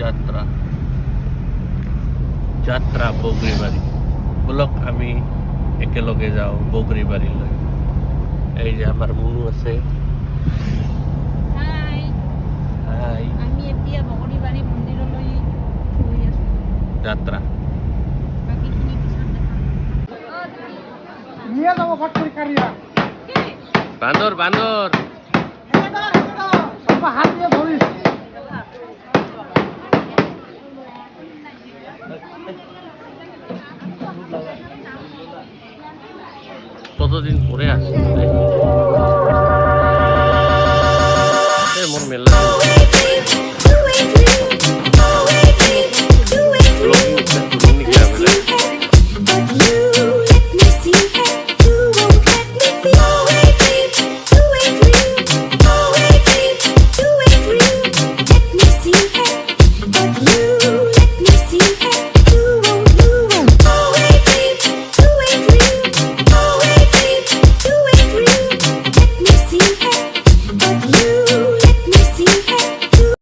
যাত্ৰা যাত্ৰা বগৰিবাড়ি ব্লক আমি একেলগে যাওঁ বগৰিবাড়িলৈ। এই যে আমাৰ মুনু আছে। হাই হাই। আমি এতিয়া বগৰীবাৰী মন্দিৰলৈ গৈ আছো। যাত্ৰা বাকীখিনি পিছত দেখাম। নিয়ে যাবো ফটকৰি কাৰিয়া বান্দৰ বান্দৰ হাত দিয়ে ধৰিস কতদিন পৰে আসছে মোৰ মেলা